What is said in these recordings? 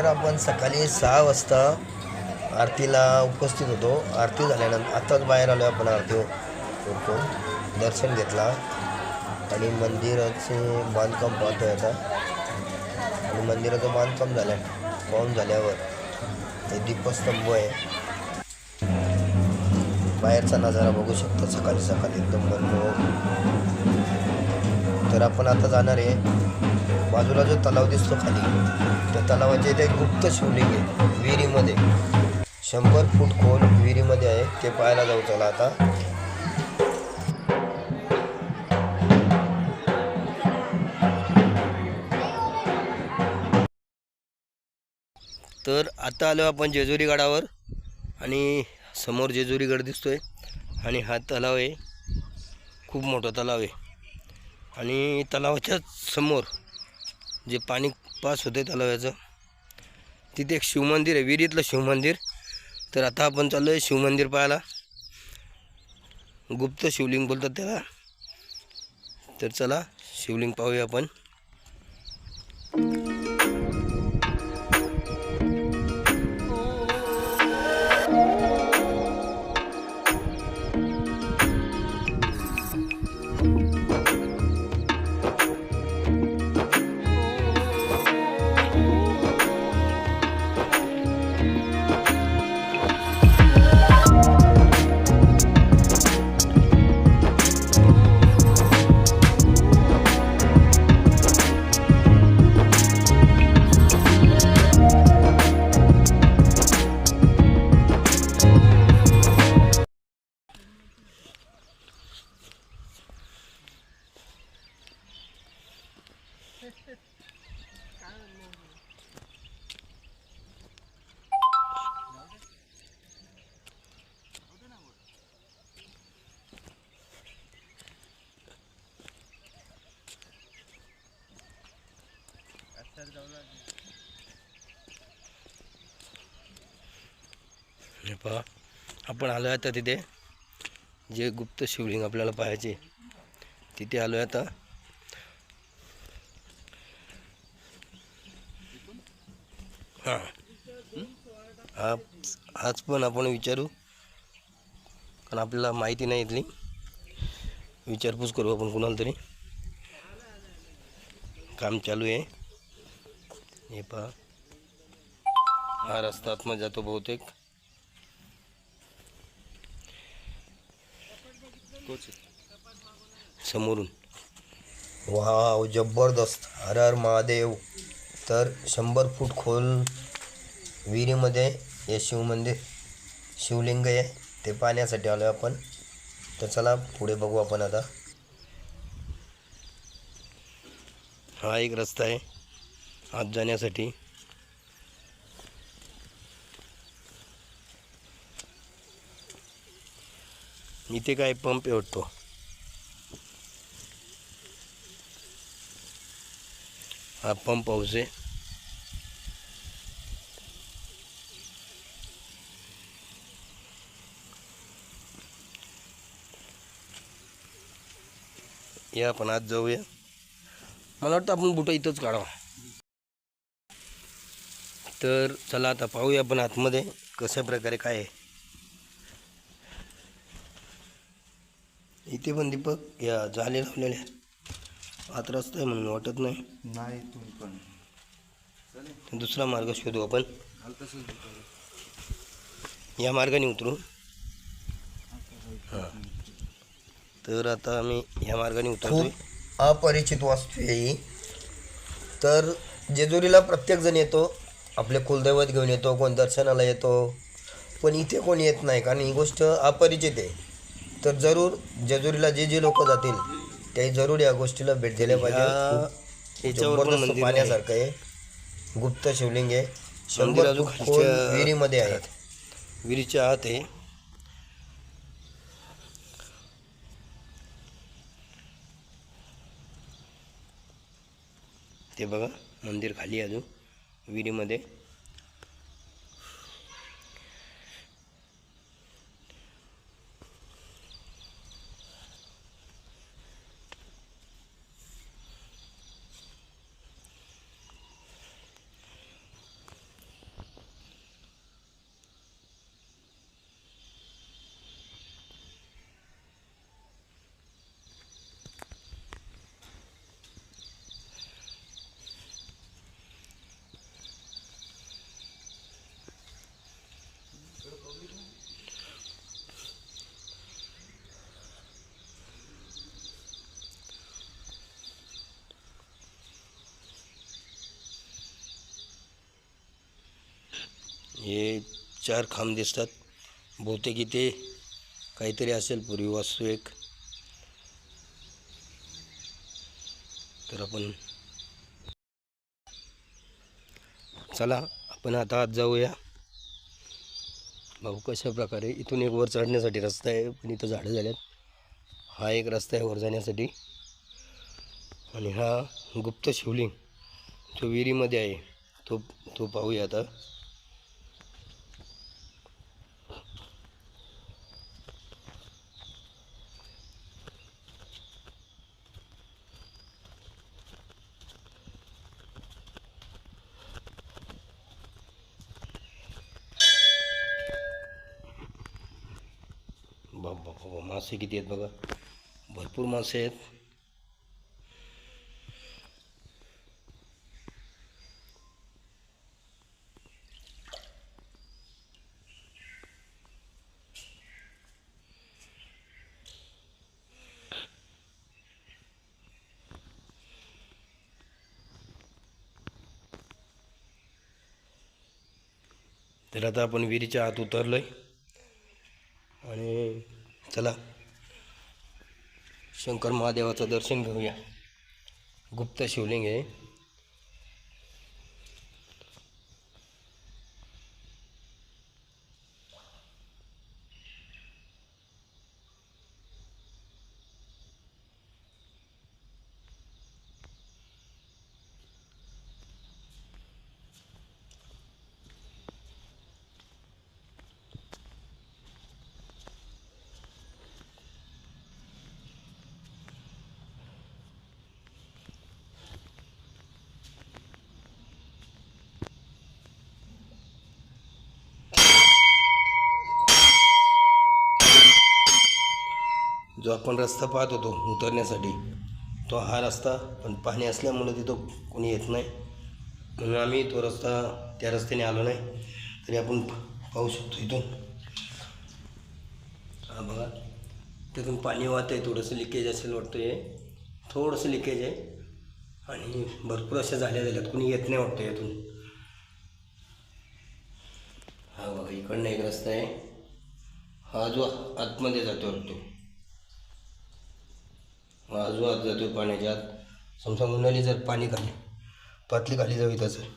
आपण सकाळी 6 वाजता आरतीला उपस्थित होतो. आरती झाल्यानंतर आत्ताच बाहेर आलो आपण आरती उरकून दर्शन घेतला आणि मंदिराचे बांधकाम पाहतोय आता. आणि मंदिराचं बांधकाम पाहून झाल्यावर ते दीपस्तंभ आहे, बाहेरचा नजारा बघू शकता सकाळी सकाळी एकदम मनमोहक. तर आपण आता जाणार आहे बाजूला जो तलाव दिसतो खाली, त्या तलावाच्या इथे गुप्त शिवलिंग आहे विहिरीमध्ये, 100 फूट खोल विहिरीमध्ये आहे. ते पाहायला जाऊ चला आता. तर आता आलो आपण जेजुरी गडावर आणि समोर जेजुरी गड दिसतोय आणि हा तलाव आहे, खूप मोठा तलाव आहे. आणि तलावाच्या समोर जे पाणी पास होते तलावाचं, तिथे एक शिवमंदिर आहे, विहिरीतलं शिवमंदिर. तर आता आपण चाललो आहे शिवमंदिर पाहायला. गुप्त शिवलिंग बोलतात त्याला. तर चला शिवलिंग पाहूया आपण. हे पहा, आपण आलो आहे आता तिथे जे गुप्त शिवलिंग आपल्याला पाहायचे, तिथे आलो आहे आता. हां, आज पण आपण विचारू, कारण आपल्याला माहिती नाही इथली. विचारपूस करू आपण कुणाला तरी. काम चालू आहे. हे पहा, हा रस्ता आतमध्ये जातो बहुतेक. समोरून वाव, जबरदस्त. हर हर महादेव. तर 100 फूट खोल विहिरीमध्ये हे शिवलिंग आहे, ते पाहण्यासाठी आलो आपण. तर चला पुढे बघू आपण आता. हा एक रस्ता आहे आत जाण्यासाठी. इथे काय पंप आहे वाटतो. हा पंप हाऊस आहे. या आपण आत जाऊया. मला वाटतं आपण बुटं इथंच काढावं. तर चला आता पाहूया आपण आतमध्ये कशा प्रकारे काय आहे. इथे पण दीपक या जाले लावलेले आहेत. आत रस्ता आहे म्हणून वाटत नाही. तुम्ही पण दुसरा मार्ग शोधू आपण. या मार्गाने उतरू. हां, तर आता आम्ही ह्या मार्गाने उतरतोय. अपरिचित वास्तू आहे. तर जेजुरीला प्रत्येकजण येतो, आपले कुलदैवत घेऊन येतो, कोण दर्शनाला येतो, पण इथे कोणी येत नाही, कारण ही गोष्ट अपरिचित आहे. तर जरूर जेजुरीला जे लोक जातील ते जरूर या गोष्टीला भेट दिल्या पाहिजे. जबरदस्त पाहण्यासारखं आहे. गुप्त शिवलिंग आहे, 100 फूट खोल विहिरीमध्ये आहे. विहिरीच्या आत आहे. ते बघा मंदिर खाली अजून विहिरीमध्ये. हे 4 खांब दिसतात. बहुतेक इथे काहीतरी असेल पूर्वी वास्तू एक. तर आपण चला आपण आता आत जाऊया. भाऊ कशा प्रकारे इथून एक वर चढण्यासाठी रस्ता आहे, पण इथं झाडं झाल्यात. हा एक रस्ता आहे वर जाण्यासाठी. आणि हा गुप्त शिवलिंग जो विहिरीमध्ये आहे तो तो पाहूया आता. बाबा मासे किती आहेत बघा, भरपूर मासे आहेत. तर आता आपण विहिरीच्या आत उतरलोय आणि चला शंकर महादेवाचं दर्शन घेऊया. गुप्त शिवलिंग आहे. जो आपण रस्ता पाहत होतो उतरण्यासाठी तो हा रस्ता, पण पाणी असल्यामुळे तिथं कोणी येत नाही म्हणून आम्ही तो रस्ता त्या रस्त्याने आलो नाही. तरी आपण पाहू शकतो इथून. हा बघा तिथून पाणी वाहत आहे. थोडंसं लिकेज असेल वाटतं, हे थोडंसं लिकेज आहे आणि भरपूर अशा झाल्यात. कोणी येत नाही वाटतं यातून. हा बघा इकडनं एक रस्ता आहे. हा जो आतमध्ये जातो वाटतो, हा जो आत जातो पाण्याच्या आत. समजा उन्हाळी जर पाणी खाली पातळी खाली जावी त्याचं.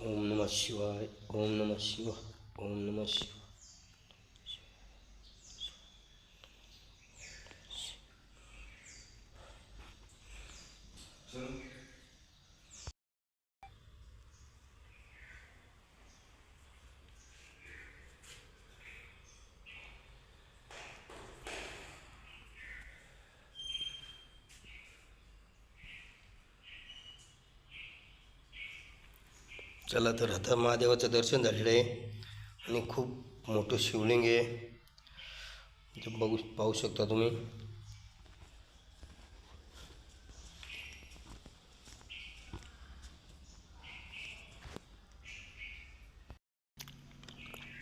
ओम नमः शिवाय, ओम नमः शिवाय, ओम नमः शिवाय. चला तर आता महादेवाचं दर्शन झालेलं आहे आणि खूप मोठं शिवलिंग आहे. पाहू शकता तुम्ही.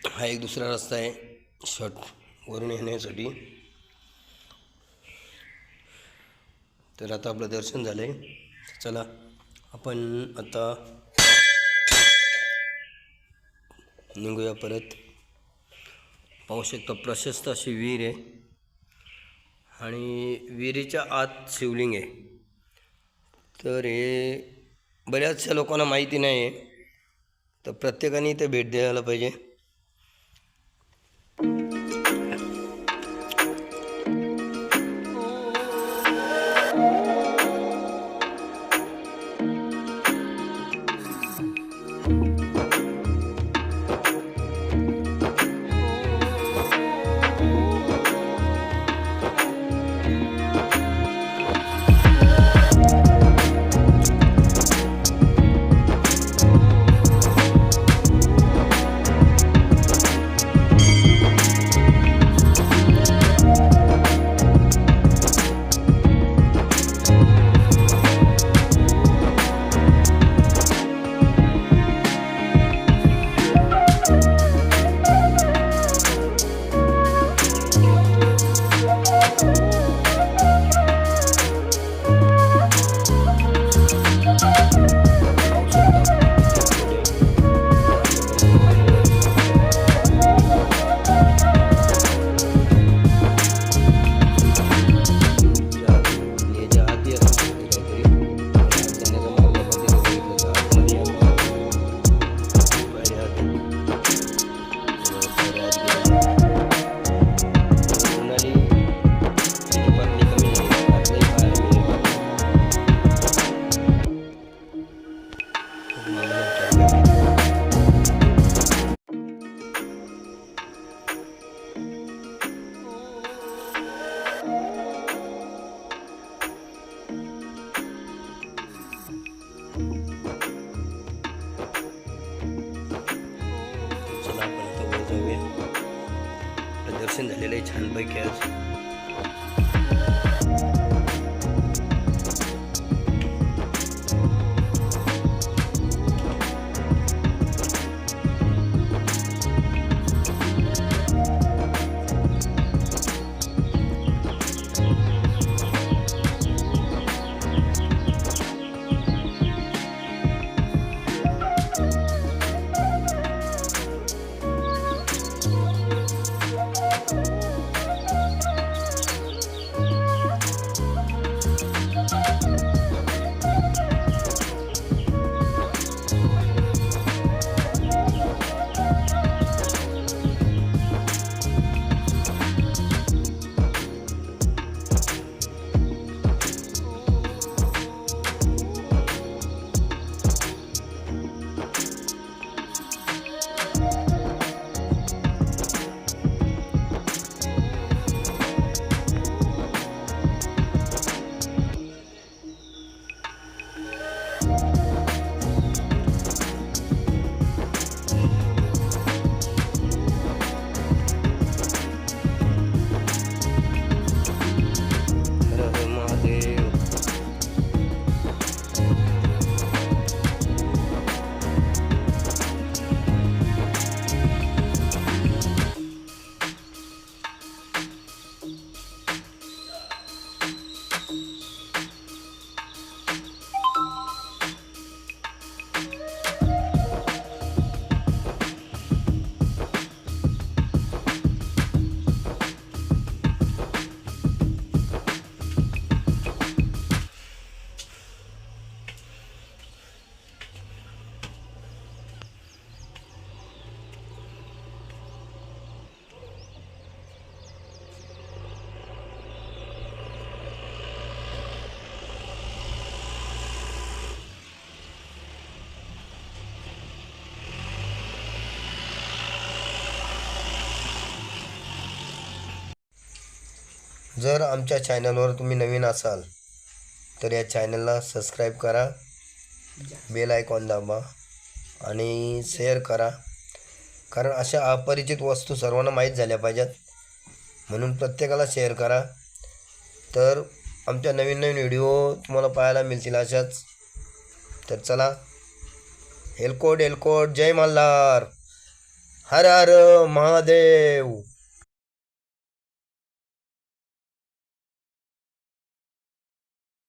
हा एक दुसरा रस्ता आहे शॉर्ट वरून येण्यासाठी. तर आता आपलं दर्शन झालं आहे. चला आपण आता निघूया परत. पाहू शकता प्रशस्त अशी विहीर आहे आणि विहिरीच्या आत शिवलिंग आहे. तर हे बऱ्याचशा लोकांना माहिती नाही आहे, तर प्रत्येकाने इथे भेट द्यायला पाहिजे. डेकोरेशन झालेलं आहे छानपैकी आज. हर हर महादेव. जर आमच्या चॅनलवर तुम्ही नवीन असाल तर या चॅनलला सबस्क्राईब करा, बेल आयकॉन दाबा आणि शेअर करा. कारण अशा अपरिचित वस्तू सर्वांना माहीत झाल्या पाहिजेत म्हणून प्रत्येकाला शेअर करा. तर आमच्या नवीन नवीन व्हिडिओ तुम्हाला पाहायला मिळतील अशाच. तर चला, एलकोट एलकोट, जय मल्हार, हर हर महादेव.